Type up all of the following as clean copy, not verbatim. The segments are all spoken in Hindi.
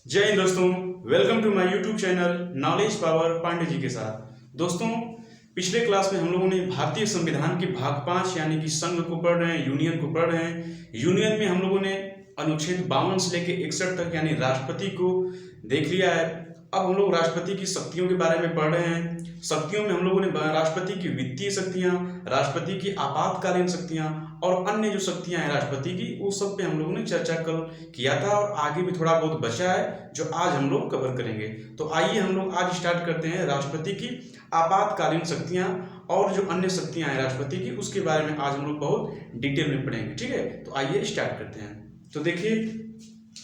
जय हिंद दोस्तों, welcome to my YouTube channel knowledge power Pandey ji के साथ। दोस्तों, पिछले क्लास में हम लोगों ने भारतीय संविधान के भाग 5 यानी कि संघ को पढ़ रहे हैं, यूनियन को पढ़ रहे हैं। यूनियन में हम लोगों ने अनुच्छेद 52 से लेकर 61 तक यानी राष्ट्रपति को देख लिया है। अब हम लोग राष्ट्रपति की शक्तियों के बारे में पढ़ रहे हैं। शक्तियों में हम लोगों ने राष्ट्रपति की वित्तीय शक्तियां, राष्ट्रपति की आपातकालीन शक्तियां और अन्य जो शक्तियां हैं राष्ट्रपति की, वो सब पे हम लोगों ने चर्चा कल किया था और आगे भी थोड़ा बहुत बचा है जो आज हम लोग कवर करेंगे। तो आइए हम लोग आज स्टार्ट करते हैं राष्ट्रपति की आपातकालीन शक्तियां और जो अन्य शक्तियां हैं राष्ट्रपति की, उसके बारे में आज हम लोग बहुत डिटेल में पढ़ेंगे। ठीक है, तो आइए स्टार्ट करते हैं। तो देखिए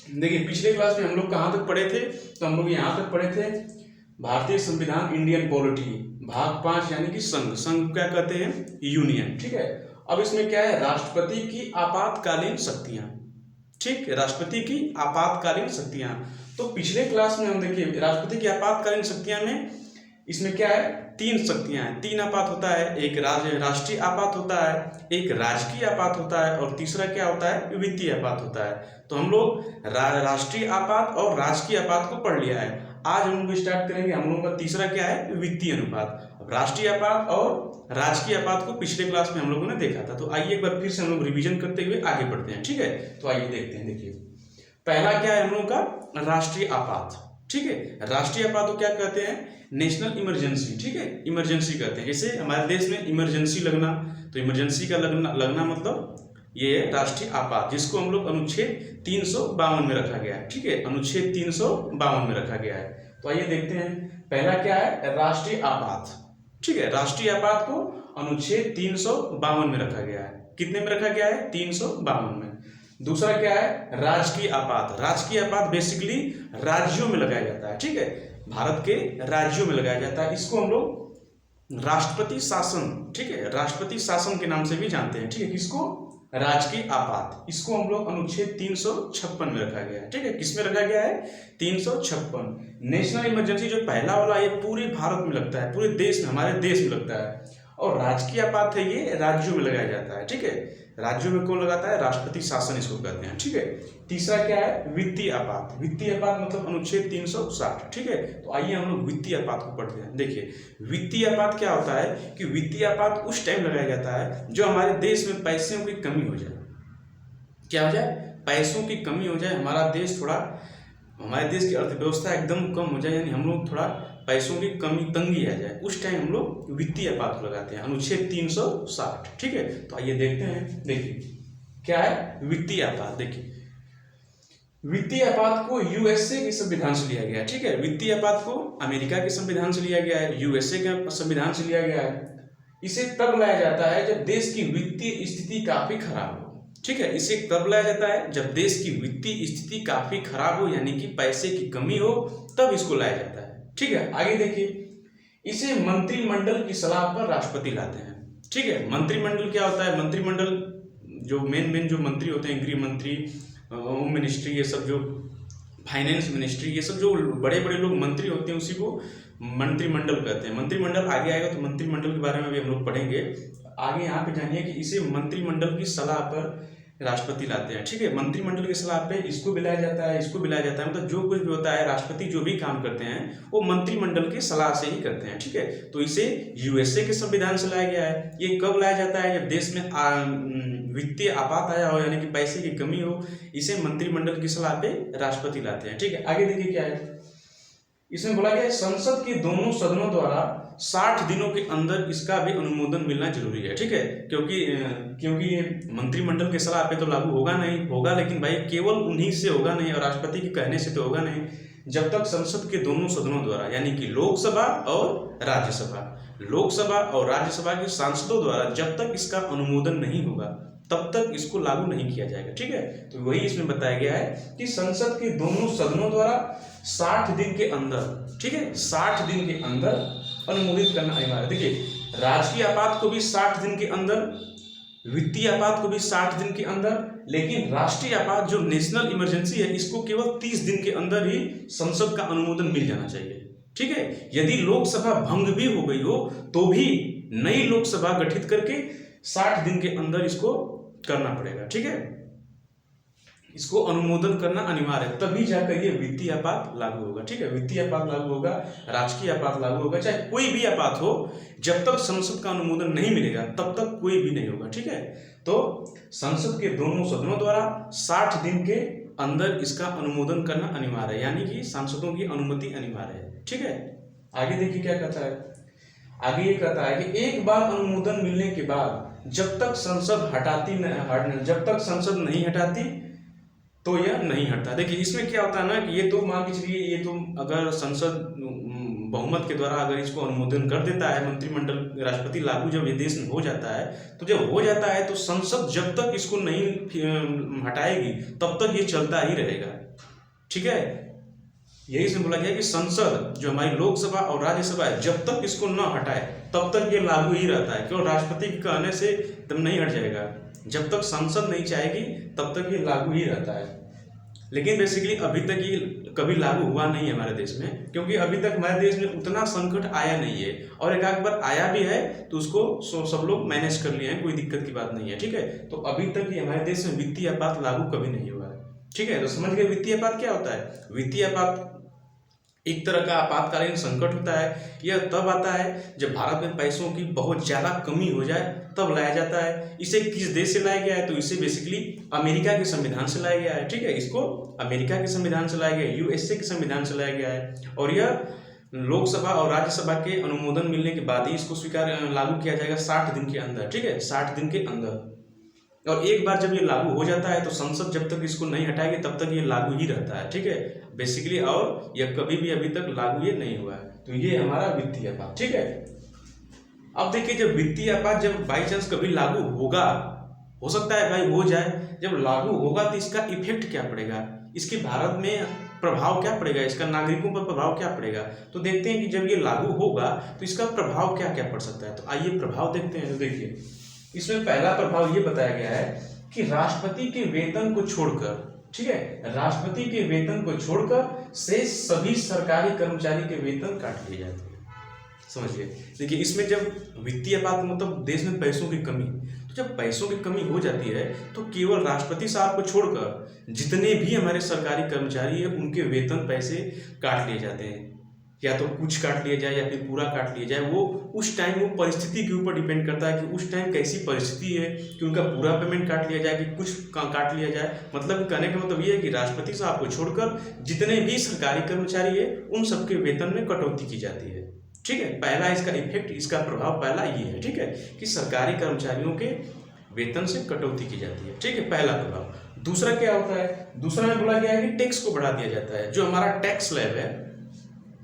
पिछले क्लास में हम लोग कहाँ तक पढ़े थे? तो हम लोग यहाँ तक पढ़े थे भारतीय संविधान इंडियन पॉलिटी भाग 5 यानी कि संघ। संघ क्या कहते हैं? यूनियन। ठीक है, अब इसमें क्या है? राष्ट्रपति की आपातकालीन शक्तियां। ठीक है, राष्ट्रपति की आपातकालीन शक्तियां। तो पिछले क्लास में हम देखिए राष्ट्रपति की आपातकालीन शक्तियां में इसमें क्या है? 3 शक्तियां हैं, 3 आपात होता है। एक राष्ट्रीय आपात होता है, एक राजकीय आपात होता है और तीसरा क्या होता है? वित्तीय आपात होता है। तो हम लोग राष्ट्रीय आपात और राजकीय आपात को पढ़ लिया है। आज हम लोग स्टार्ट करेंगे, हम लोगों का तीसरा क्या है? वित्तीय अनुपात। अब राष्ट्रीय आपात और राजकीय आपात को पिछले क्लास में हम लोगों ने देखा था। तो आइए एक बार फिर से हम लोग रिवीजन करते हुए आगे बढ़ते हैं। ठीक है, तो आइए देखते हैं। देखिए पहला क्या है हम लोगों का? राष्ट्रीय आपात। ठीक है, राष्ट्रीय आपात को क्या कहते हैं? National emergency. ठीक है, इमरजेंसी कहते हैं। जैसे हमारे देश में इमरजेंसी लगना, तो इमरजेंसी का लगना मतलब ये है राष्ट्रीय आपात, जिसको हम लोग अनुच्छेद 352 में रखा गया है। ठीक है, अनुच्छेद 352 में रखा गया है। तो आइए देखते हैं पहला क्या है? राष्ट्रीय आपात। ठीक है, राष्ट्रीय आपात को अनुच्छेद 352 में रखा गया है। कितने में रखा गया है? 352 में। दूसरा क्या है? राजकीय आपात। राजकीय आपात बेसिकली राज्यों में लगाया जाता है। ठीक है, भारत के राज्यों में लगाया जाता है। इसको हम लोग राष्ट्रपति शासन, ठीक है, राष्ट्रपति शासन के नाम से भी जानते हैं। ठीक है, किसको? राजकीय आपात। इसको हम लोग अनुच्छेद 356 में रखा गया है। ठीक है, किसमें रखा गया है? 356। नेशनल इमरजेंसी जो पहला वाला, ये पूरे भारत में लगता है, पूरे देश में, हमारे देश में लगता है। और राजकीय आपात है, ये राज्यों में लगाया जाता है। ठीक है, राज्यों में कौन लगाता है? राष्ट्रपति शासन इसको कहते हैं। ठीक है, तीसरा क्या है? वित्तीय आपात। वित्तीय आपात मतलब अनुच्छेद 360। ठीक है, तो आइए हम लोग वित्तीय आपात को पढ़ते हैं। देखिए वित्तीय आपात क्या होता है कि वित्तीय आपात उस टाइम लगाया जाता है जो हमारे देश में पैसों की कमी हो जाए। क्या हो जाए? पैसों की कमी हो जाए, हमारा देश थोड़ा, हमारे देश की अर्थव्यवस्था एकदम कम हो जाए, यानी हम लोग थोड़ा पैसों की कमी, तंगी आ जाए, उस टाइम हम लोग वित्तीय आपात को लगाते हैं, अनुच्छेद 360। ठीक है, तो आइए देखते हैं। देखिए क्या है वित्तीय आपात? देखिए वित्तीय आपात को यूएसए के संविधान से लिया गया है। ठीक है, वित्तीय आपात को अमेरिका के संविधान से लिया गया है, यूएसए के संविधान से लिया गया है। इसे तब लाया जाता है जब देश की वित्तीय स्थिति काफी खराब हो। ठीक है, इसे तब लाया जाता है जब देश की वित्तीय स्थिति काफी खराब हो, यानी कि पैसे की कमी हो, तब इसको लाया जाता है। ठीक है, आगे देखिए इसे मंत्रिमंडल की सलाह पर राष्ट्रपति लाते हैं। ठीक है, मंत्रिमंडल क्या होता है? मंत्रिमंडल जो मेन जो मंत्री होते हैं, गृह मंत्री, होम मिनिस्ट्री, ये सब जो फाइनेंस मिनिस्ट्री, ये सब जो बड़े बड़े लोग मंत्री होते हैं, उसी को मंत्रिमंडल कहते हैं। मंत्रिमंडल आगे आएगा तो मंत्रिमंडल के बारे में भी हम लोग पढ़ेंगे। आगे यहाँ पे जानिए कि इसे मंत्रिमंडल की सलाह पर राष्ट्रपति लाते हैं। ठीक है, मंत्रिमंडल की सलाह पे इसको बुलाया जाता है, इसको बुलाया जाता है, मतलब जो कुछ भी होता है राष्ट्रपति जो भी काम करते हैं वो मंत्रिमंडल की सलाह से ही करते हैं। ठीक है, तो इसे यूएसए के संविधान से लाया गया है। ये कब लाया जाता है? जब देश में वित्तीय आपात आया हो, यानी कि पैसे की कमी हो, इसे मंत्रिमंडल की सलाह पे राष्ट्रपति लाते हैं। ठीक है, आगे देखिए क्या है इसमें बोला गया है, संसद के दोनों सदनों द्वारा 60 दिनों के अंदर इसका भी अनुमोदन मिलना जरूरी है। ठीक है, क्योंकि ये मंत्रिमंडल के सलाह पे तो लागू होगा नहीं, होगा लेकिन भाई केवल उन्हीं से होगा नहीं और राष्ट्रपति के कहने से तो होगा नहीं, जब तक संसद के दोनों सदनों द्वारा, यानी कि लोकसभा और राज्यसभा, लोकसभा और राज्यसभा के सांसदों द्वारा जब तक इसका अनुमोदन नहीं होगा तब तक इसको लागू नहीं किया जाएगा। ठीक है, तो वही इसमें बताया गया है कि संसद के दोनों सदनों द्वारा 60 दिन के अंदर, ठीक है, 60 दिन के अंदर अनुमोदित करना अनिवार्य है। देखिए राजकीय आपात को भी 60 दिन के अंदर, वित्तीय आपात को भी 60 दिन के अंदर, लेकिन राष्ट्रीय आपात जो नेशनल इमरजेंसी है इसको केवल 30 दिन के अंदर ही संसद का अनुमोदन मिल जाना चाहिए। ठीक है, यदि लोकसभा भंग भी हो गई हो तो भी नई लोकसभा गठित करके 60 दिन के अंदर इसको करना पड़ेगा। ठीक है, इसको अनुमोदन करना अनिवार्य है, तभी जाकर ये वित्तीय आपात लागू होगा। ठीक है, वित्तीय आपात लागू होगा, राजकीय आपात लागू होगा, चाहे कोई भी आपात हो, जब तक संसद का अनुमोदन नहीं मिलेगा तब तक कोई भी नहीं होगा। ठीक है, तो संसद के दोनों सदनों द्वारा 60 दिन के अंदर इसका अनुमोदन करना अनिवार्य है, यानी कि सांसदों की अनुमति अनिवार्य है। ठीक है, आगे देखिए क्या कहता है। आगे ये कहता है कि एक बार अनुमोदन मिलने के बाद जब तक संसद जब तक संसद नहीं हटाती तो यह नहीं हटता। देखिए इसमें क्या होता है ना कि ये तो मान के चलिए, ये तो अगर संसद बहुमत के द्वारा अगर इसको अनुमोदन कर देता है, मंत्रिमंडल राष्ट्रपति लागू जब ये देश में हो जाता है, तो जब हो जाता है तो संसद जब तक इसको नहीं हटाएगी तब तक ये चलता ही रहेगा। ठीक है, यही इसमें बोला गया कि संसद जो हमारी लोकसभा और राज्यसभा है, जब तक इसको न हटाए तब तक ये लागू ही रहता है। क्यों? राष्ट्रपति के कहने से तब नहीं हट जाएगा, जब तक संसद नहीं चाहेगी तब तक ये लागू ही रहता है। लेकिन बेसिकली अभी तक ये कभी लागू हुआ नहीं है हमारे देश में, क्योंकि अभी तक हमारे देश में उतना संकट आया नहीं है, और एक आध बार आया भी है तो उसको सब लोग मैनेज कर लिए हैं, कोई दिक्कत की बात नहीं है। ठीक है, तो अभी तक ये हमारे देश में वित्तीय आपात लागू कभी नहीं हुआ है। ठीक है, तो समझ गए वित्तीय आपात क्या होता है। वित्तीय आपात एक तरह का आपातकालीन संकट होता है। यह तब आता है जब भारत में पैसों की बहुत ज़्यादा कमी हो जाए, तब लाया जाता है। इसे किस देश से लाया गया है? तो इसे बेसिकली अमेरिका के संविधान से लाया गया है। ठीक है, इसको अमेरिका के संविधान से लाया गया है, यूएसए के संविधान से लाया गया है, और यह लोकसभा और राज्यसभा के अनुमोदन मिलने के बाद ही इसको लागू किया जाएगा 60 दिन के अंदर। ठीक है, 60 दिन के अंदर। और एक बार जब ये लागू हो जाता है तो संसद जब तक इसको नहीं हटाएगी तब तक ये लागू ही रहता है। ठीक है, बेसिकली, और यह कभी भी अभी तक लागू ये नहीं हुआ है। तो ये हमारा वित्तीय आपात। ठीक है, अब देखिए जब वित्तीय आपात जब बाई चांस कभी लागू होगा, हो सकता है भाई हो जाए, जब लागू होगा तो इसका इफेक्ट क्या पड़ेगा, इसके भारत में प्रभाव क्या पड़ेगा, इसका नागरिकों पर प्रभाव क्या पड़ेगा। तो देखते हैं कि जब ये लागू होगा तो इसका प्रभाव क्या क्या पड़ सकता है। तो आइए प्रभाव देखते हैं। तो देखिए इसमें पहला प्रभाव ये बताया गया है कि राष्ट्रपति के वेतन को छोड़कर, ठीक है, राष्ट्रपति के वेतन को छोड़कर शेष सभी सरकारी कर्मचारी के वेतन काट लिए जाते हैं। समझिए, देखिए इसमें जब वित्तीय आपात मतलब देश में पैसों की कमी, तो जब पैसों की कमी हो जाती है तो केवल राष्ट्रपति साहब को छोड़कर जितने भी हमारे सरकारी कर्मचारी है उनके वेतन पैसे काट लिए जाते हैं। या तो कुछ काट लिया जाए या फिर पूरा काट लिया जाए, वो उस टाइम वो परिस्थिति के ऊपर डिपेंड करता है कि उस टाइम कैसी परिस्थिति है कि उनका पूरा पेमेंट काट लिया जाए कि कुछ काट लिया जाए। मतलब कहने का मतलब ये है कि राष्ट्रपति साहब को छोड़कर जितने भी सरकारी कर्मचारी है उन सबके वेतन में कटौती की जाती है। ठीक है, पहला इसका इफेक्ट, इसका प्रभाव पहला ये है। ठीक है, कि सरकारी कर्मचारियों के वेतन से कटौती की जाती है। ठीक है, पहला प्रभाव। दूसरा क्या होता है, दूसरा में बोला गया है कि टैक्स को बढ़ा दिया जाता है। जो हमारा टैक्स स्लैब है,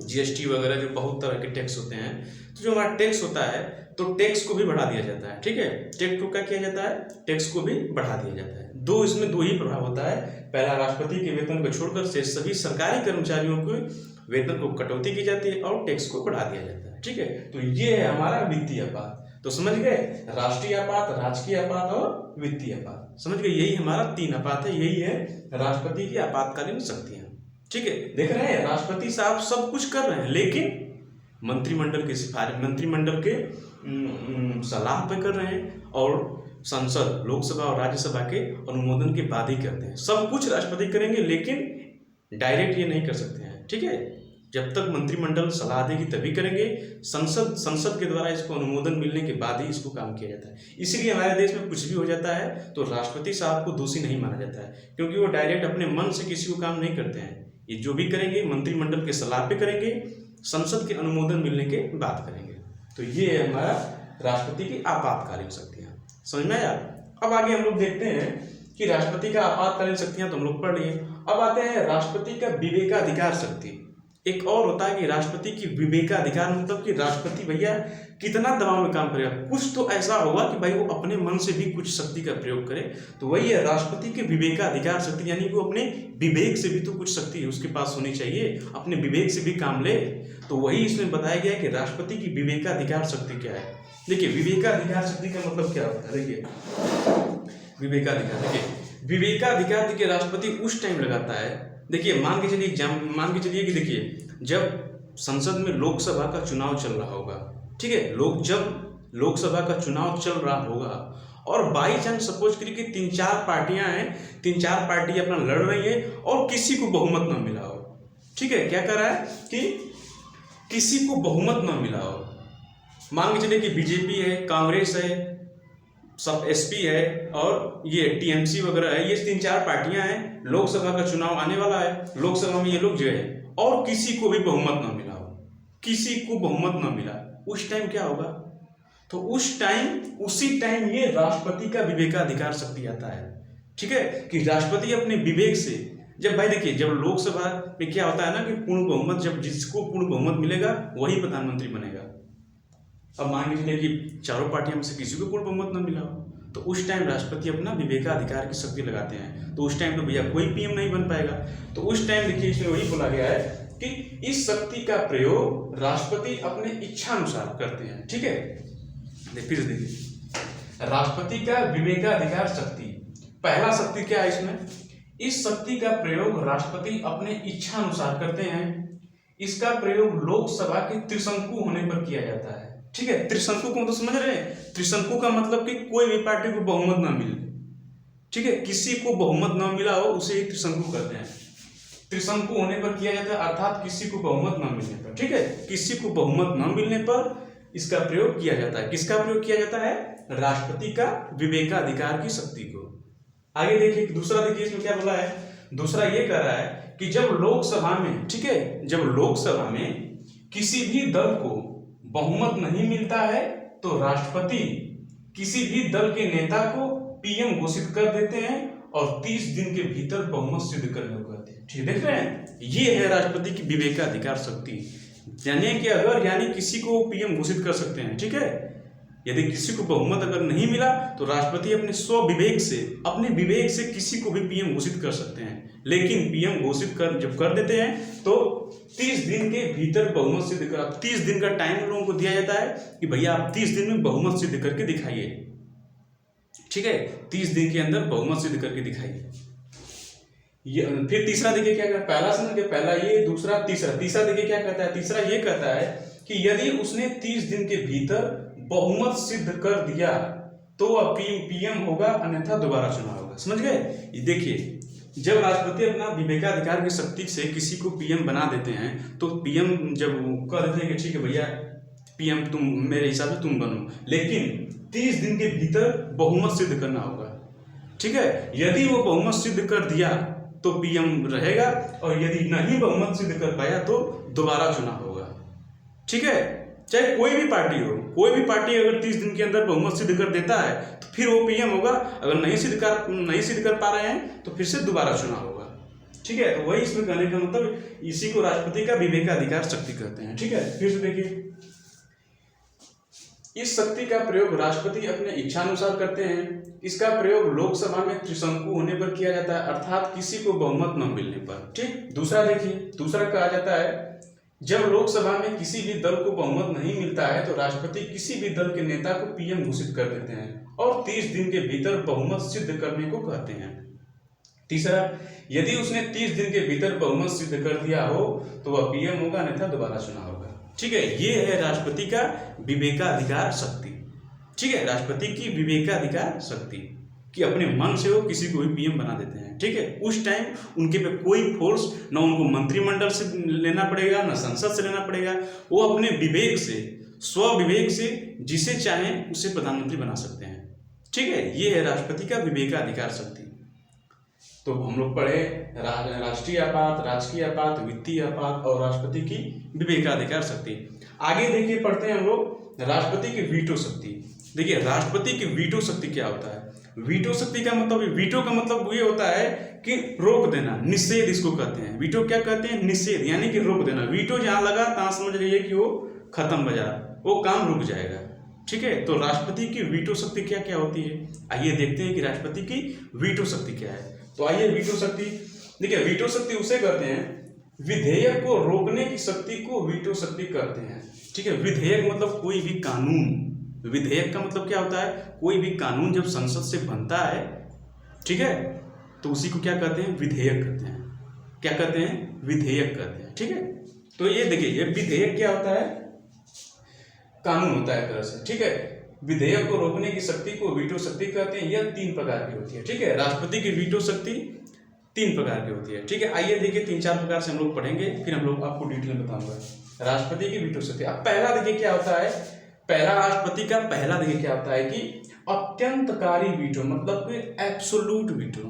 जीएसटी वगैरह जो बहुत तरह के टैक्स होते हैं, तो जो हमारा टैक्स होता है तो टैक्स को भी बढ़ा दिया जाता है। ठीक है, टैक्स को क्या किया जाता है, टैक्स को भी बढ़ा दिया जाता है। इसमें दो ही प्रभाव होता है। पहला, राष्ट्रपति के वेतन को छोड़कर से सभी सरकारी कर्मचारियों के वेतन को कटौती की जाती है और टैक्स को बढ़ा दिया जाता है। ठीक है, तो ये है हमारा वित्तीय आपात। तो समझ गए, राष्ट्रीय आपात, राजकीय आपात और वित्तीय आपात। समझ गए, यही हमारा 3 आपात है। यही है राष्ट्रपति की आपातकालीन शक्तियां। ठीक है, देख रहे हैं राष्ट्रपति साहब सब कुछ कर रहे हैं, लेकिन मंत्रिमंडल की सिफारिश, मंत्रिमंडल के सलाह पे कर रहे हैं, और संसद, लोकसभा और राज्यसभा के अनुमोदन के बाद ही करते हैं। सब कुछ राष्ट्रपति करेंगे, लेकिन डायरेक्ट ये नहीं कर सकते हैं। ठीक है, जब तक मंत्रिमंडल सलाह देगी तभी करेंगे। संसद के द्वारा इसको अनुमोदन मिलने के बाद ही इसको काम किया जाता है। इसीलिए हमारे देश में कुछ भी हो जाता है तो राष्ट्रपति साहब को दोषी नहीं माना जाता है, क्योंकि वो डायरेक्ट अपने मन से किसी को काम नहीं करते हैं। ये जो भी करेंगे मंत्रिमंडल के सलाह पे करेंगे, संसद के अनुमोदन मिलने के बाद करेंगे। तो ये है हमारा राष्ट्रपति की आपातकालीन शक्तियां। समझ में आया? अब आगे हम लोग देखते हैं कि राष्ट्रपति का आपातकालीन शक्तियां तो हम लोग पढ़ लिए। अब आते हैं राष्ट्रपति का विवेकाधिकार शक्ति। एक और होता है कि राष्ट्रपति की विवेकाधिकार, मतलब कि राष्ट्रपति भैया कितना दबाव में काम करेगा, कुछ तो ऐसा होगा कि भाई वो अपने मन से भी कुछ शक्ति का प्रयोग करे। तो वही है राष्ट्रपति के विवेकाधिकार शक्ति, यानी वो अपने विवेक से भी तो कुछ शक्ति उसके पास होनी चाहिए, अपने विवेक से भी काम ले। तो वही इसमें बताया गया है कि राष्ट्रपति की विवेकाधिकार शक्ति क्या है। देखिए विवेकाधिकार शक्ति का मतलब क्या होता है। देखिए विवेकाधिकार, देखिए विवेकाधिकार देखिए राष्ट्रपति उस टाइम लगाता है। देखिए मान के चलिए कि देखिए जब संसद में लोकसभा का चुनाव चल रहा होगा, ठीक है, जब लोकसभा का चुनाव चल रहा होगा और बाई चांस सपोज करिए कि 3-4 पार्टियां हैं, 3-4 पार्टी अपना लड़ रही है और किसी को बहुमत न मिला हो, ठीक है, क्या कर रहा है कि किसी को बहुमत न मिला हो, मान के चलिए कि बीजेपी है, कांग्रेस है, सब एसपी है और ये टीएमसी वगैरह है, ये 3-4 पार्टियां हैं, लोकसभा का चुनाव आने वाला है, लोकसभा में ये लोग जो है और किसी को भी बहुमत न मिला हो, किसी को बहुमत न मिला, उस टाइम क्या होगा? तो उसी टाइम ये राष्ट्रपति का विवेकाधिकार शक्ति आता है, ठीक है, कि राष्ट्रपति अपने विवेक से, जब भाई देखिए जब लोकसभा में क्या होता है ना कि पूर्ण बहुमत, जब जिसको पूर्ण बहुमत मिलेगा वही प्रधानमंत्री बनेगा। अब मान लीजिए कि चारों पार्टियों में से किसी को पूर्ण बहुमत न मिला हो, तो उस टाइम राष्ट्रपति अपना विवेकाधिकार की शक्ति लगाते हैं, तो उस टाइम तो भैया कोई पीएम नहीं बन पाएगा। तो उस टाइम देखिए इसमें वही बोला गया है कि इस शक्ति का प्रयोग राष्ट्रपति अपने इच्छानुसार करते हैं, ठीक है। फिर से देखिए राष्ट्रपति का विवेकाधिकार शक्ति, पहला शक्ति क्या है इसमें, इस शक्ति का प्रयोग राष्ट्रपति अपने इच्छानुसार करते हैं। इसका प्रयोग लोकसभा के त्रिशंकु होने पर किया जाता है, ठीक है। त्रिशंकु को तो समझ रहे हैं, त्रिशंकु का मतलब कि कोई भी पार्टी को बहुमत ना मिले, ठीक है, किसी को बहुमत ना मिला हो उसे ही त्रिशंकु कहते हैं। त्रिशंकु होने पर किया जाता है, अर्थात किसी को बहुमत ना मिलने पर, ठीक है, किसी को बहुमत ना मिलने पर इसका प्रयोग किया जाता है। किसका प्रयोग किया जाता है? राष्ट्रपति का विवेकाधिकार की शक्ति को। आगे देखिए दूसरा, देखिए इसमें क्या बोला है, दूसरा ये कह रहा है कि जब लोकसभा में, ठीक है, जब लोकसभा में किसी भी दल को बहुमत नहीं मिलता है तो राष्ट्रपति किसी भी दल के नेता को पीएम घोषित कर देते हैं और 30 दिन के भीतर बहुमत सिद्ध करने को कहते हैं, ठीक, देख रहे हैं, ये है राष्ट्रपति की विवेकाधिकार शक्ति। यानी किसी को पीएम घोषित कर सकते हैं, ठीक है। यदि किसी को बहुमत अगर नहीं मिला तो राष्ट्रपति अपने स्वविवेक से, अपने विवेक से किसी को भी पीएम घोषित कर सकते हैं, लेकिन पीएम घोषित जब कर देते हैं तो 30 दिन के भीतर बहुमत सिद्ध कर, 30 दिन का टाइम लोगों को दिया जाता है कि भैया आप 30 दिन में बहुमत सिद्ध करके दिखाइए, ठीक है, 30 दिन के अंदर बहुमत सिद्ध करके दिखाइए। ये फिर तीसरा देखिए क्या कहता है, पहला समझ गए, पहला ये, दूसरा तीसरा देखिए क्या कहता है, तीसरा ये कहता है कि यदि उसने 30 दिन के भीतर बहुमत सिद्ध कर दिया तो वह पीएम होगा, अन्यथा दोबारा चुनाव होगा। समझ गए? देखिए जब राष्ट्रपति अपना विवेकाधिकार की शक्ति से किसी को पीएम बना देते हैं तो पीएम जब कह देते हैं कि ठीक है भैया पीएम तुम, मेरे हिसाब से तुम बनो, लेकिन 30 दिन के भीतर बहुमत सिद्ध करना होगा, ठीक है। यदि वो बहुमत सिद्ध कर दिया तो पीएम रहेगा और यदि नहीं बहुमत सिद्ध कर पाया तो दोबारा चुनाव होगा, ठीक है। चाहे कोई भी पार्टी हो, कोई भी पार्टी अगर 30 दिन के अंदर बहुमत सिद्ध कर देता है तो फिर वो पीएम होगा, अगर नहीं सिद्ध कर पा रहे हैं तो फिर से दोबारा चुनाव होगा, ठीक है। तो वही इसमें कहने का मतलब, इसी को राष्ट्रपति का विवेकाधिकार शक्ति कहते हैं, ठीक है। फिर से देखिए इस शक्ति का प्रयोग राष्ट्रपति अपने इच्छानुसार करते हैं। इसका प्रयोग लोकसभा में त्रिशंकु होने पर किया जाता है, अर्थात किसी को बहुमत न मिलने पर, ठीक। दूसरा देखिए, दूसरा कहा जाता है जब लोकसभा में किसी भी दल को बहुमत नहीं मिलता है तो राष्ट्रपति किसी भी दल के नेता को पीएम घोषित कर देते हैं और 30 दिन के भीतर बहुमत सिद्ध करने को कहते हैं। तीसरा, यदि उसने 30 दिन के भीतर बहुमत सिद्ध कर दिया हो तो वह पीएम होगा, अन्यथा दोबारा चुनाव होगा, ठीक है। ये है राष्ट्रपति का विवेकाधिकार शक्ति, ठीक है, राष्ट्रपति की विवेकाधिकार शक्ति कि अपने मन से वो किसी को भी पीएम बना देते हैं, ठीक है। उस टाइम उनके पे कोई फोर्स, ना उनको मंत्रिमंडल से लेना पड़ेगा, ना संसद से लेना पड़ेगा, वो अपने विवेक से, स्वविवेक से जिसे चाहें उसे प्रधानमंत्री बना सकते हैं, ठीक है। ये है राष्ट्रपति का विवेकाधिकार शक्ति। तो हम लोग पढ़े राष्ट्रीय आपात, राजकीय आपात, वित्तीय आपात और राष्ट्रपति की विवेकाधिकार शक्ति। आगे देखिए पढ़ते हैं हम लोग राष्ट्रपति की वीटो शक्ति। देखिए राष्ट्रपति की वीटो शक्ति क्या होता है। वीटो शक्ति का मतलब, वीटो का मतलब ये होता है कि रोक देना, निषेध इसको कहते हैं। वीटो क्या कहते हैं? निषेध, यानी कि रोक देना। वीटो जहां लगा तहां समझ लीजिए कि वो खत्म बाजार, वो काम रुक जाएगा, ठीक है। तो राष्ट्रपति की वीटो शक्ति क्या क्या होती है, आइए देखते हैं कि राष्ट्रपति की वीटो शक्ति क्या है। तो आइए वीटो शक्ति, देखिए वीटो शक्ति उसे कहते हैं, विधेयक को रोकने की शक्ति को वीटो शक्ति कहते हैं, ठीक है। विधेयक मतलब कोई भी कानून, विधेयक का मतलब क्या होता है? कोई भी कानून जब संसद से बनता है, ठीक है, तो उसी को क्या कहते हैं? विधेयक कहते हैं। क्या कहते हैं? विधेयक कहते हैं, ठीक है। तो ये देखिए, ये विधेयक क्या होता है? कानून होता है एक तरह से, ठीक है। विधेयक को रोकने की शक्ति को वीटो शक्ति कहते हैं। यह 3 प्रकार की होती है, ठीक है। राष्ट्रपति की वीटो शक्ति 3 प्रकार की होती है, ठीक है। आइए देखिए 3-4 प्रकार से हम लोग पढ़ेंगे, फिर हम लोग आपको डिटेल में बताऊंगा राष्ट्रपति की वीटो शक्ति। अब पहला देखिए क्या होता है, पहला राष्ट्रपति का पहला देखिए क्या होता है कि अत्यंतकारी वीटो, मतलब कि एब्सोल्यूट वीटो।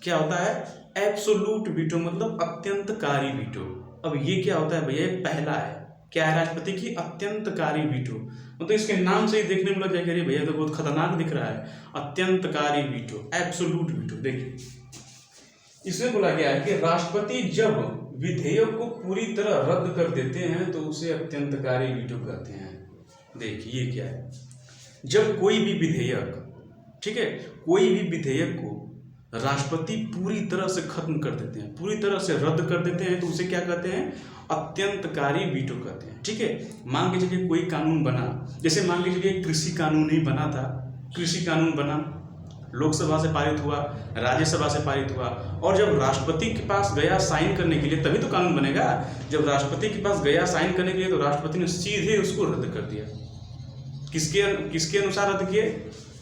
क्या होता है? एब्सोल्यूट वीटो मतलब अत्यंतकारी वीटो। अब ये क्या होता है भैया? पहला है, क्या है राष्ट्रपति की? अत्यंतकारी वीटो। मतलब इसके नाम से ही देखने में लग जाएगा अरे भैया तो बहुत खतरनाक दिख रहा है, अत्यंतकारी वीटो, एब्सोल्यूट वीटो। देखिए इसमें बोला गया है कि राष्ट्रपति जब विधेयक को पूरी तरह रद्द कर देते हैं तो उसे अत्यंतकारी वीटो कहते हैं। देखिए ये क्या है, जब कोई भी विधेयक, ठीक है, कोई भी विधेयक को राष्ट्रपति पूरी तरह से खत्म कर देते हैं, पूरी तरह से रद्द कर देते हैं तो उसे क्या कहते हैं? अत्यंतकारी वीटो कहते हैं, ठीक है। मान के चलिए कोई कानून बना, जैसे मान के चलिए कृषि कानून ही बना था, कृषि कानून बना, लोकसभा से पारित हुआ, राज्यसभा से पारित हुआ, और जब राष्ट्रपति के पास गया साइन करने के लिए तभी तो कानून बनेगा। जब राष्ट्रपति के पास गया साइन करने के लिए तो राष्ट्रपति ने सीधे उसको रद्द कर दिया। किसके अनुसार रद्द किए?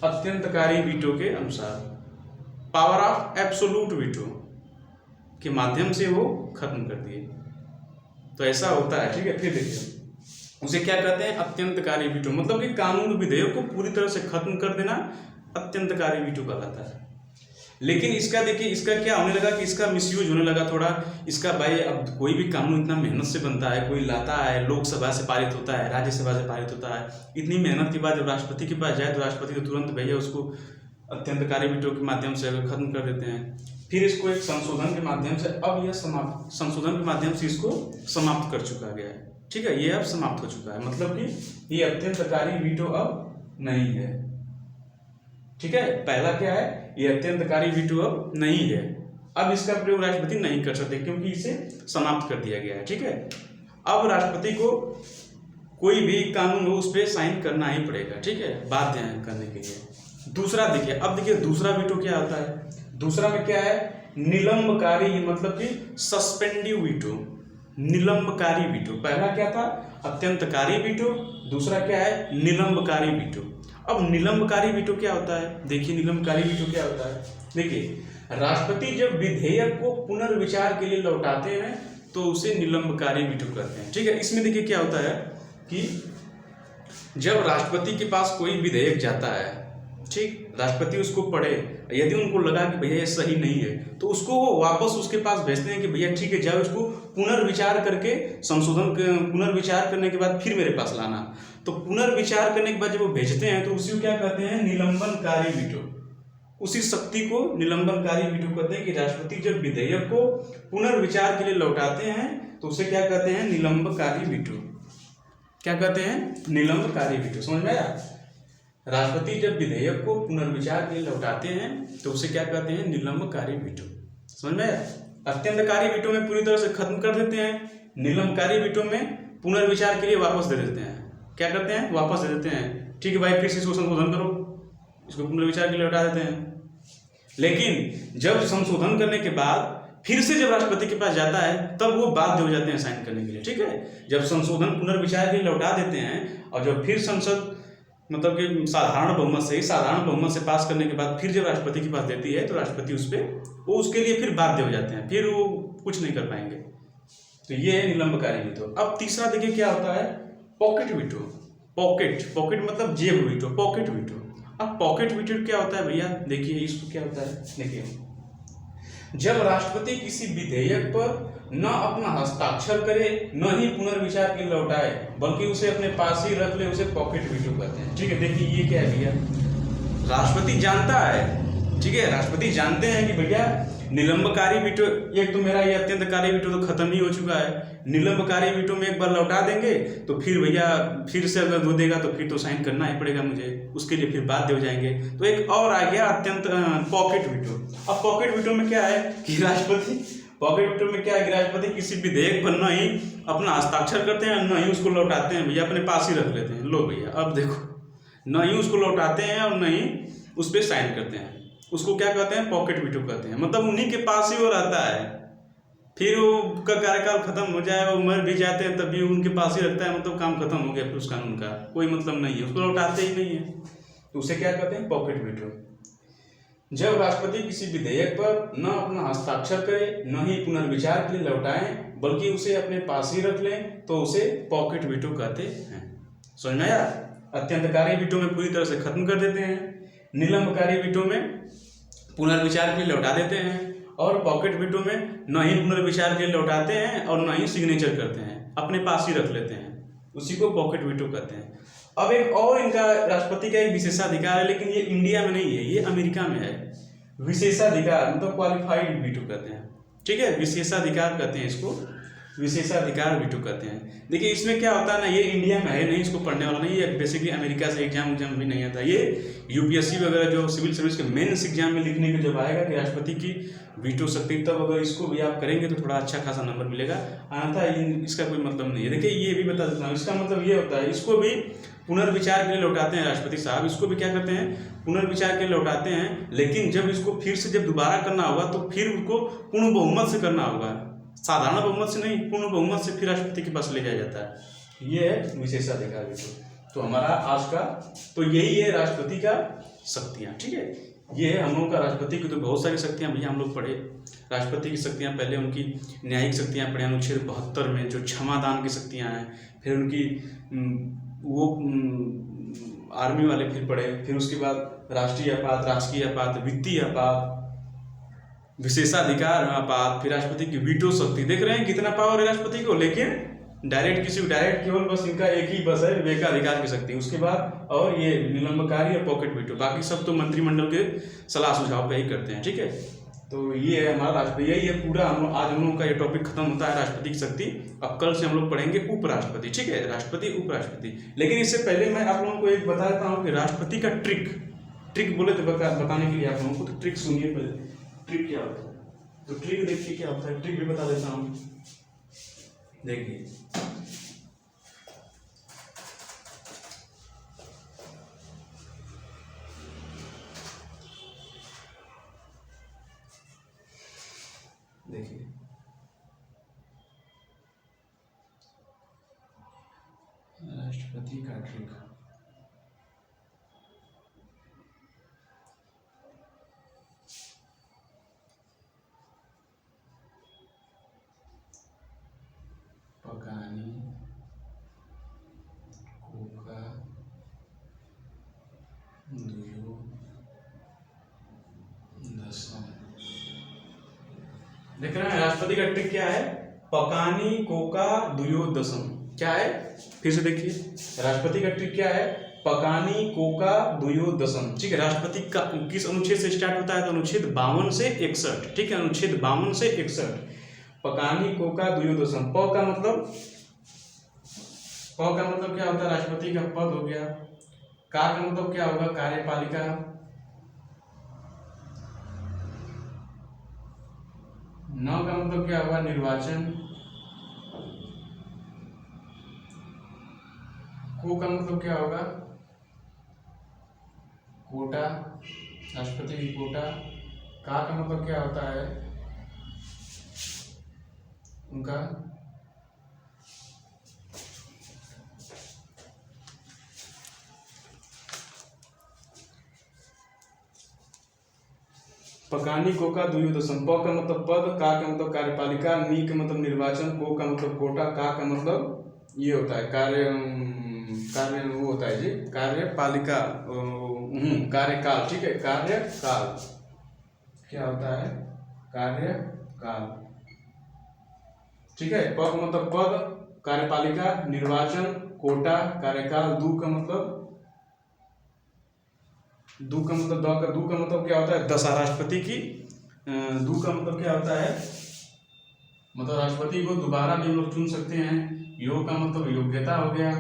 अत्यंतकारी वीटो के अनुसार, पावर ऑफ एब्सोल्यूट वीटो के माध्यम से वो खत्म कर दिए। तो ऐसा होता है, ठीक है। फिर देखिए उसे क्या कहते हैं? अत्यंतकारी वीटो, मतलब कि कानून विधेयक को पूरी तरह से खत्म कर देना अत्यंतकारी वीटो कहलाता है। लेकिन इसका देखिए इसका क्या होने लगा कि इसका मिसयूज होने लगा थोड़ा इसका। भाई अब कोई भी कानून इतना मेहनत से बनता है, कोई लाता है, लोकसभा से पारित होता है, राज्यसभा से पारित होता है, इतनी मेहनत के बाद जब राष्ट्रपति के पास जाए तो राष्ट्रपति तो तुरंत भैया उसको अत्यंतकारी वीटो के माध्यम से खत्म कर देते हैं। फिर इसको एक संशोधन के माध्यम से, अब यह संशोधन के माध्यम से इसको समाप्त कर चुका गया है, ठीक है। ये अब समाप्त हो चुका है, मतलब कि ये अत्यंतकारी वीटो अब नहीं है, ठीक है। पहला क्या है? ये अत्यंतकारी वीटो अब नहीं है, अब इसका प्रयोग राष्ट्रपति नहीं कर सकते क्योंकि इसे समाप्त कर दिया गया है, ठीक है। अब राष्ट्रपति को कोई भी कानून हो उस पर साइन करना ही पड़ेगा, ठीक है, बाध्य है करने के लिए। दूसरा देखिए, अब देखिए दूसरा वीटो क्या होता है? दूसरा में क्या है? निलंबकारी, मतलब कि सस्पेंडिव वीटो, निलंबकारी वीटो। पहला क्या था? अत्यंतकारी वीटो, दूसरा क्या है? निलंबकारी वीटो। अब निलंबकारी वीटो क्या होता है? देखिए निलंबकारी वीटो क्या होता है। देखिए राष्ट्रपति जब विधेयक को पुनर्विचार के लिए लौटाते हैं तो उसे निलंबकारी वीटो कहते हैं, ठीक है। इसमें देखिए क्या होता है कि जब राष्ट्रपति के पास कोई विधेयक जाता है, ठीक, राष्ट्रपति उसको पढ़े, यदि उनको लगा कि भैया ये सही नहीं है तो उसको वो वापस उसके पास भेजते हैं कि भैया ठीक है जाओ इसको पुनर्विचार करके पुनर्विचार करने के बाद फिर मेरे पास लाना। तो पुनर्विचार करने के बाद जब वो भेजते हैं तो उसी को क्या कहते हैं? निलंबनकारी वीटो। उसी शक्ति को निलंबनकारी वीटो कहते हैं कि राष्ट्रपति जब विधेयक को पुनर्विचार के लिए लौटाते हैं तो उसे क्या कहते हैं? निलंबनकारी वीटो। क्या कहते हैं? निलंबनकारी वीटो। समझ में आया? राष्ट्रपति जब विधेयक को पुनर्विचार के लिए लौटाते हैं तो उसे क्या कहते हैं? निलंबनकारी वीटो। समझ में आया? अत्यंतकारी वीटो में पूरी तरह से खत्म कर देते हैं, निलंबनकारी वीटो में पुनर्विचार के लिए वापस दे देते हैं। क्या करते हैं? वापस दे देते हैं, ठीक है भाई फिर से इसको संशोधन करो, इसको पुनर्विचार के लिए लौटा देते हैं। लेकिन जब संशोधन करने के बाद फिर से जब राष्ट्रपति के पास जाता है तब वो बाध्य हो जाते हैं साइन करने के लिए, ठीक है। जब संशोधन पुनर्विचार के लिए लौटा देते हैं और जब फिर संसद मतलब कि साधारण बहुमत से पास करने के बाद फिर जब राष्ट्रपति के पास देती है तो राष्ट्रपति वो उसके लिए फिर बाध्य हो जाते हैं, फिर वो कुछ नहीं कर पाएंगे। तो ये है निलंबनकारी वीटो। अब तीसरा देखिए क्या होता है? Pocket veto. पॉकेट मतलब जेब वीटो, पॉकेट वीटो। अब पॉकेट वीटो क्या होता है भैया? देखिए इसको क्या होता है, देखिए जब राष्ट्रपति किसी विधेयक पर न अपना हस्ताक्षर करे न ही पुनर्विचार के लिए लौटाए बल्कि उसे अपने पास ही रख ले, उसे पॉकेट वीटो कहते हैं, ठीक है। देखिए ये क्या है भैया? राष्ट्रपति जानता है, ठीक है, राष्ट्रपति जानते हैं कि भैया निलंबनकारी वीटो, एक तो मेरा ये अत्यंतकारी वीटो तो खत्म ही हो चुका है, निलंबनकारी वीटो में एक बार लौटा देंगे तो फिर भैया फिर से अगर दो देगा तो फिर तो साइन करना ही पड़ेगा मुझे, उसके लिए फिर बाध्य हो जाएंगे। तो एक और आ गया अत्यंत पॉकेट वीटो। अब पॉकेट वीटो में क्या है कि राष्ट्रपति किसी विधेयक पर न ही अपना हस्ताक्षर करते हैं न ही उसको लौटाते हैं, भैया अपने पास ही रख लेते हैं। लो भैया अब देखो, न ही उसको लौटाते हैं और न ही उस पर साइन करते हैं, उसको क्या कहते हैं? पॉकेट वीटो कहते हैं। मतलब उन्हीं के पास ही वो रहता है, फिर वो का कार्यकाल खत्म हो जाए, वो मर भी जाते हैं तभी उनके पास ही रखता है, मतलब काम खत्म हो गया, फिर उस कानून का कोई मतलब नहीं है, उसको लौटाते ही नहीं है। तो उसे क्या कहते हैं, पॉकेट वीटो। जब राष्ट्रपति किसी विधेयक पर न अपना हस्ताक्षर करे न ही पुनर्विचार के लिए लौटाएं बल्कि उसे अपने पास ही रख लें तो उसे पॉकेट वीटो कहते हैं। समझ में आया? अत्यंतकारी वीटो में पूरी तरह से खत्म कर देते हैं, निलंबकारी वीटो में पुनर्विचार के लिए लौटा देते हैं, और पॉकेट वीटो में न ही पुनर्विचार के लिए लौटाते हैं और न ही सिग्नेचर करते हैं, अपने पास ही रख लेते हैं, उसी को पॉकेट वीटो कहते हैं। अब एक और इनका राष्ट्रपति का एक विशेषाधिकार है, लेकिन ये इंडिया में नहीं है, ये अमेरिका में है। विशेषाधिकार मतलब क्वालिफाइड वीटो कहते हैं, ठीक है, विशेषाधिकार कहते हैं इसको, विशेषाधिकार वीटो कहते हैं। देखिए इसमें क्या होता है ना, ये इंडिया में है नहीं, इसको पढ़ने वाला नहीं, ये बेसिकली अमेरिका से एग्जाम भी नहीं आता। ये यूपीएससी वगैरह जो सिविल सर्विस के मेंस एग्जाम में लिखने के जब आएगा कि राष्ट्रपति की वीटो शक्ति, तब अगर इसको भी आप करेंगे तो थोड़ा अच्छा खासा नंबर मिलेगा, अन्यथा इसका कोई मतलब नहीं है। देखिए ये भी बता देता हूँ, इसका मतलब ये होता है, इसको भी पुनर्विचार के लिए लौटाते हैं राष्ट्रपति साहब, इसको भी क्या करते हैं, पुनर्विचार के लिए लौटाते हैं, लेकिन जब इसको फिर से जब दोबारा करना होगा तो फिर उसको पूर्ण बहुमत से करना होगा, साधारण बहुमत से नहीं, पूर्ण बहुमत से फिर राष्ट्रपति के पास ले जाया जाता है। ये है विशेषाधिकार वीटो। तो हमारा आज का तो यही है राष्ट्रपति का शक्तियाँ, ठीक है। ये है हम लोगों का राष्ट्रपति की तो बहुत सारी शक्तियाँ भैया हम लोग पढ़े। राष्ट्रपति की शक्तियाँ पहले उनकी न्यायिक शक्तियाँ पढ़े अनुच्छेद 72 में, जो क्षमादान की शक्तियाँ हैं, फिर उनकी वो आर्मी वाले फिर पढ़े, फिर उसके बाद राष्ट्रीय आपात, राजकीय आपात, वित्तीय आपात, विशेषाधिकार आपात, फिर राष्ट्रपति की वीटो शक्ति। देख रहे हैं कितना पावर है राष्ट्रपति को, लेकिन डायरेक्ट केवल बस इनका एक ही बस है विवेकाधिकार की शक्ति, उसके बाद और ये निलंबकारी और पॉकेट वीटो, बाकी सब तो मंत्रिमंडल के सलाह सुझाव पे ही करते हैं, ठीक है। तो ये है हमारा राष्ट्रपति, यही है पूरा आज हम लोग का ये टॉपिक खत्म होता है राष्ट्रपति की शक्ति। अब कल से हम लोग पढ़ेंगे उपराष्ट्रपति, ठीक है, राष्ट्रपति उपराष्ट्रपति। लेकिन इससे पहले मैं आप लोगों को एक बता देता हूँ कि राष्ट्रपति का ट्रिक बोले तो बताने के लिए आप लोगों को, तो ट्रिक सुनिए पहले, ट्रिक क्या होता है, तो ट्रिक देखिए क्या होता है, ट्रिक भी बता देता हूँ। देखिए राष्ट्रपति का ट्रिक, पकानी कोका दुयो दसम। देख रहे हैं राष्ट्रपति का ट्रिक क्या है, पकानी कोका दुयो दसम। क्या है, फिर से देखिए, राष्ट्रपति का ट्रिक क्या है, पकानी कोका दुयो दसम, ठीक है। राष्ट्रपति का किस अनुच्छेद से स्टार्ट होता है, तो अनुच्छेद 52 से 61, ठीक है, अनुच्छेद 52 से 61। पकानी कोका दुयो दसम। प का मतलब क्या होता है, राष्ट्रपति का पद हो गया। का मतलब क्या होगा, कार्यपालिका। न का मतलब क्या होगा, निर्वाचन। को का मतलब क्या होगा, कोटा, राष्ट्रपति की कोटा। का मतलब क्या होता है, उनका पकानी कोका दुयो दसम। प का मतलब पद, का मतलब कार्यपालिका, नी का मतलब निर्वाचन, को का मतलब कोटा, का मतलब ये होता है कार्य वो होता है जी, कार्यपालिका, कार्यकाल, ठीक है, कार्यकाल क्या होता है, कार्यकाल, ठीक है। प का मतलब पद, कार्यपालिका, निर्वाचन, कोटा, कार्यकाल। दू का मतलब दू का मतलब क्या होता है, दशा। राष्ट्रपति की दू का मतलब क्या होता है, मतलब राष्ट्रपति को दोबारा भी हम लोग चुन सकते हैं। योग का मतलब योग्यता हो गया।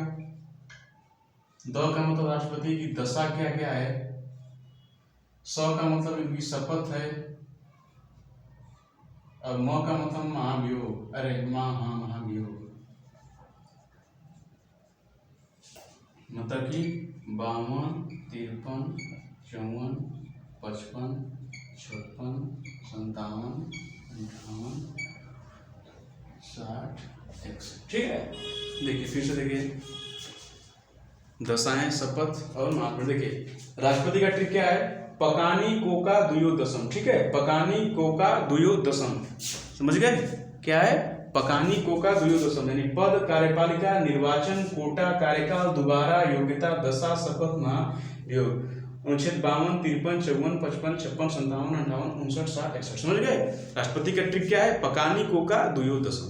द का मतलब राष्ट्रपति की दशा क्या क्या है। स का मतलब इनकी शपथ है। और म का मतलब महाभियोग, अरे महाभियोग, मतलब कि 52, 53, 54, 55, 56, 57, 58, 60, 61, ठीक है। देखिए फिर से देखिए, दशाएं, शपथ और महात्मा। देखिए राष्ट्रपति का ट्रिक क्या है, पकानी कोका द्वयोदशम, ठीक है, पकानी कोका द्वयोदशम, समझ गए क्या है, पकानी कोका द्वयोदशम, यानी पद, कार्यपालिका, निर्वाचन, कोटा, कार्यकाल, दोबारा, योग्यता, दशा, शपथ, महाभियोग। अनुच्छेद 52, 53, 54, 55, 56, 57, 58, 59, 60, 61, समझ गए। राष्ट्रपति का ट्रिक क्या है, पकानी कोका द्वयोदशम।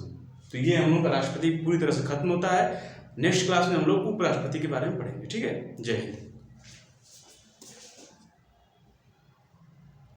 तो ये हम लोग का राष्ट्रपति पूरी तरह से खत्म होता है। नेक्स्ट क्लास में हम लोग उपराष्ट्रपति के बारे में पढ़ेंगे, ठीक है। जय हिंद।